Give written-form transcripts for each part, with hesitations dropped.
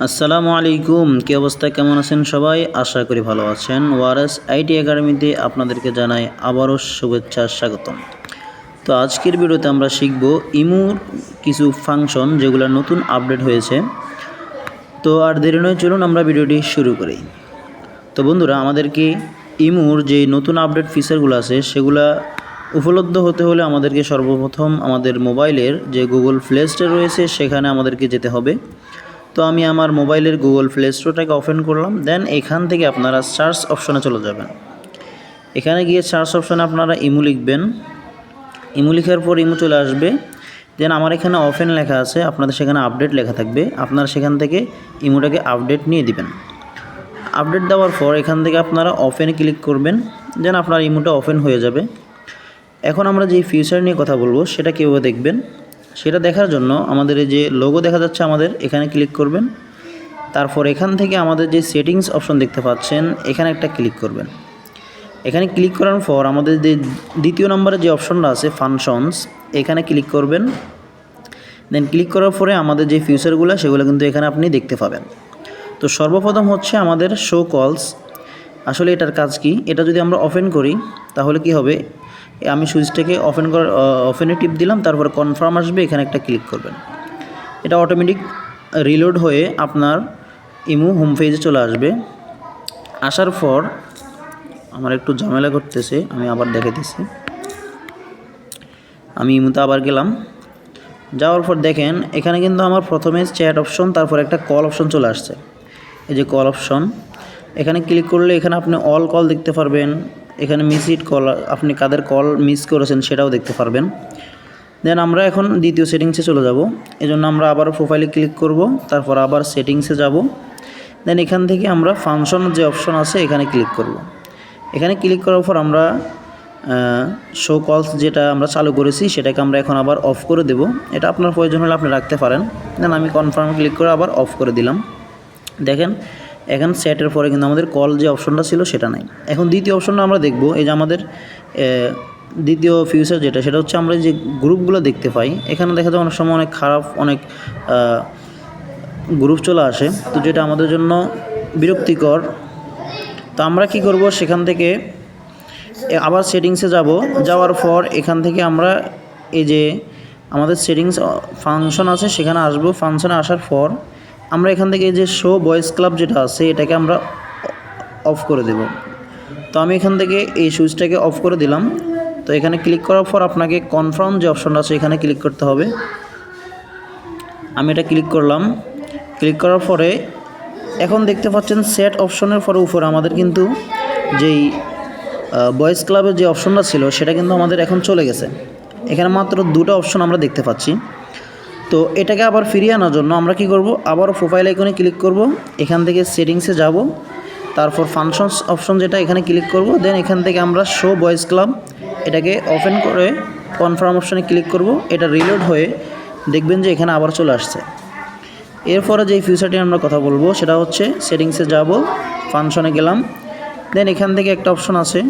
আসসালামু আলাইকুম, কি অবস্থা, কেমন আছেন সবাই? আশা করি ভালো আছেন। ওয়ারেস আইটি একাডেমিতে আপনাদেরকে জানাই আবারও শুভেচ্ছা, স্বাগতম। তো আজকের ভিডিওতে আমরা শিখব ইমুর কিছু ফাংশন যেগুলো নতুন আপডেট হয়েছে। তো আর দেরি নয়, চলুন আমরা ভিডিওটি শুরু করি। তো বন্ধুরা, আমাদেরকে ইমুর যে নতুন আপডেট ফিচারগুলো আছে সেগুলা উপলব্ধ হতে হলে আমাদেরকে সর্বপ্রথম আমাদের মোবাইলের যে গুগল প্লে স্টোর রয়েছে সেখানে আমাদেরকে যেতে হবে। তো আমি আমার মোবাইলের গুগল প্লে স্টোরটাকে ওপেন করলাম। দেন এখান থেকে আপনারা সার্চ অপশনে চলে যাবেন। এখানে গিয়ে সার্চ অপশনে আপনারা ইমু লিখবেন। ইমু লেখার পর ইমু চলে আসবে। দেন আমার এখানে ওপেন লেখা আছে, আপনাদের সেখানে আপডেট লেখা থাকবে। আপনারা সেখান থেকে ইমুটাকে আপডেট নিয়ে দিবেন। আপডেট দেওয়ার পর এখান থেকে আপনারা ওপেনে ক্লিক করবেন। দেন আপনার ইমুটা ওপেন হয়ে যাবে। এখন আমরা যে ফিচার নিয়ে কথা বলবো সেটা কীভাবে দেখবেন, সেটা দেখার জন্য আমাদের এই যে লোগো দেখা যাচ্ছে আমাদের এখানে ক্লিক করবেন। তারপর এখান থেকে আমাদের যে সেটিংস অপশন দেখতে পাচ্ছেন এখানে একটা ক্লিক করবেন। এখানে ক্লিক করার পর আমাদের যে দ্বিতীয় নম্বরে যে অপশনটা আছে ফাংশনস, এখানে ক্লিক করবেন। দেন ক্লিক করার পরে আমাদের যে ফিচারগুলো সেগুলো কিন্তু এখানে আপনি দেখতে পাবেন। তো সর্বপ্রথম হচ্ছে আমাদের শো কলস। আসলে এটার কাজ কি, এটা যদি আমরা ওপেন করি তাহলে কি হবে, আমি সুইচটাকে ওপেনে টিপ দিলাম, তারপরে কনফার্ম আসবে, এখানে একটা ক্লিক করবেন। এটা অটোমেটিক রিলোড হয়ে আপনার ইমু হোম পেজে চলে আসবে। আসার পর আমার একটু ঝামেলা করতেছে, আমি আবার দেখাইতেছি। আমি ইমুতে আবার গেলাম। যাওয়ার পর দেখেন এখানে কিন্তু আমার প্রথমে চ্যাট অপশন, তারপর একটা কল অপশন চলে আসছে। এই যে কল অপশন, এখানে ক্লিক করলে এখানে আপনি অল কল দেখতে পারবেন। এখানে মিসড কল, আপনি কাদের কল মিস করেছেন সেটাও দেখতে পারবেন। দেন আমরা এখন দ্বিতীয় সেটিংসে চলে যাব। এজন্য আমরা আবার প্রোফাইলে ক্লিক করব, তারপর আবার সেটিংসে যাব। দেন এখান থেকে আমরা ফাংশন যে অপশন আছে এখানে ক্লিক করব। এখানে ক্লিক করার পর আমরা শো কলস যেটা আমরা চালু করেছি সেটাকে আমরা এখন আবার অফ করে দেব। এটা আপনার প্রয়োজন হলে আপনি রাখতে পারেন। দেন আমি কনফার্ম ক্লিক করে আবার অফ করে দিলাম। দেখেন এখন সেটের পরে কিন্তু আমাদের কল যে অপশনটা ছিল সেটা নাই। এখন দ্বিতীয় অপশনটা আমরা দেখব। এই যে আমাদের দ্বিতীয় ফিচার যেটা, সেটা হচ্ছে আমরা যে গ্রুপগুলো দেখতে পাই, এখানে দেখা যায় অনেক সময় অনেক খারাপ অনেক গ্রুপ চলে আসে, তো যেটা আমাদের জন্য বিরক্তিকর। তো আমরা কি করব, সেখান থেকে আবার সেটিংসে যাব। যাওয়ার পর এখান থেকে আমরা এই যে আমাদের সেটিংস ফাংশন আছে সেখানে আসব। ফাংশনে আসার পর আমরা এখান থেকে এই যে শো বয়েজ ক্লাব যেটা আছে এটাকে আমরা অফ করে দেব। তো আমি এখান থেকে এই সুইচটাকে অফ করে দিলাম। তো এখানে ক্লিক করার পর আপনাকে কনফার্ম যে অপশনটা আছে এখানে ক্লিক করতে হবে। আমি এটা ক্লিক করলাম। ক্লিক করার পরে এখন দেখতে পাচ্ছেন সেট অপশনের পরে উপরে আমাদের কিন্তু যেই বয়েজ ক্লাবের যে অপশনটা ছিল সেটা কিন্তু আমাদের এখন চলে গেছে। এখানে মাত্র দুটো অপশন আমরা দেখতে পাচ্ছি। তো এটাকে আবার ফিরিয়ে আনার জন্য আমরা কি করব, আবারও প্রোফাইল আইকনে ক্লিক করব। এখান থেকে সেটিংসে যাব, তারপর ফাংশনস অপশন যেটা এখানে ক্লিক করব। দেন এখান থেকে আমরা শো বয়েজ ক্লাব এটাকে ওপেন করে কনফার্ম অপশনে ক্লিক করব। এটা রিলোড হয়ে দেখবেন যে এখানে আবার চলে আসছে। এরপরে যেই ফিচারটি আমরা কথা বলবো সেটা হচ্ছে সেটিংসে যাব, ফাংশনে গেলাম। দেন এখান থেকে একটা অপশন আছে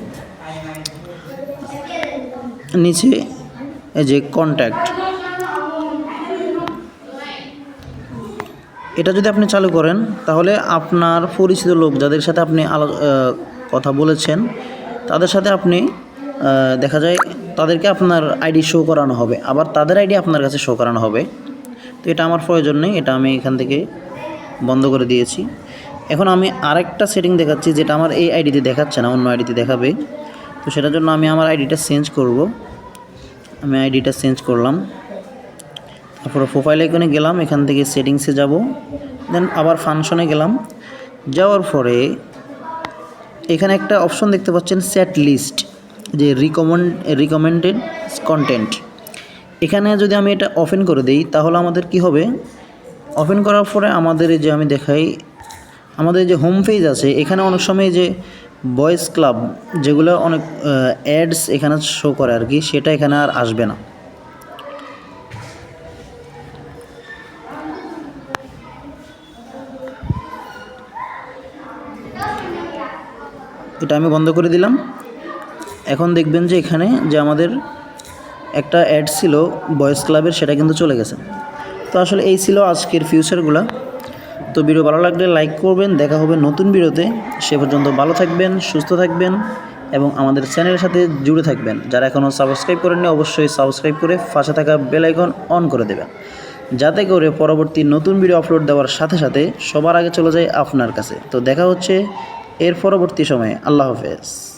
নিচে, এই যে কন্ট্যাক্ট, এটা যদি আপনি চালু করেন তাহলে আপনার পরিচিত লোক যাদের সাথে আপনি কথা বলেছেন তাদের সাথে আপনি দেখা যায় তাদেরকে আপনার আইডি শো করানো হবে, আবার তাদের আইডি আপনার কাছে শো করানো হবে। তো এটা আমার প্রয়োজন নেই, এটা আমি এখান থেকে বন্ধ করে দিয়েছি। এখন আমি আরেকটা সেটিং দেখাচ্ছি যেটা আমার এই আইডিতে দেখাচ্ছে না, অন্য আইডিতে দেখাবে। তো সেটার জন্য আমি আমার আইডিটা চেঞ্জ করব। আমি আইডিটা চেঞ্জ করলাম, তারপরে প্রোফাইল আইকনে গেলাম, এখান থেকে সেটিংসে যাব। দেন আবার ফাংশনে গেলাম। যাওয়ার পরে এখানে একটা অপশন দেখতে পাচ্ছেন সেট লিস্ট, যে রিকমেন্ডেড কন্টেন্ট। এখানে যদি আমি এটা ওপেন করে দিই তাহলে আমাদের কি হবে, ওপেন করার পরে আমাদের যে আমি দেখাই আমাদের যে হোম পেজ আছে এখানে অনেক সময় যে বয়েজ ক্লাব যেগুলো অনেক অ্যাডস এখানে শো করে আর কি, সেটা এখানে আর আসবে না। এটা আমি বন্ধ করে দিলাম। এখন দেখবেন যে এখানে যে আমাদের একটা অ্যাড ছিল বয়েজ ক্লাবের সেটা কিন্তু চলে গেছে। তো আসলে এই ছিল আজকের ফিচারগুলো। তো ভিডিও ভালো লাগলে লাইক করবেন। দেখা হবে নতুন ভিডিওতে। সে পর্যন্ত ভালো থাকবেন, সুস্থ থাকবেন এবং আমাদের চ্যানেলের সাথে জুড়ে থাকবেন। যারা এখনও সাবস্ক্রাইব করেননি অবশ্যই সাবস্ক্রাইব করে পাশে থাকা বেল আইকন অন করে দেবেন, যাতে করে পরবর্তী নতুন ভিডিও আপলোড দেওয়ার সাথে সাথে সবার আগে চলে যায় আপনার কাছে। তো দেখা হচ্ছে এর পরবর্তী সময়ে। আল্লাহ হাফেজ।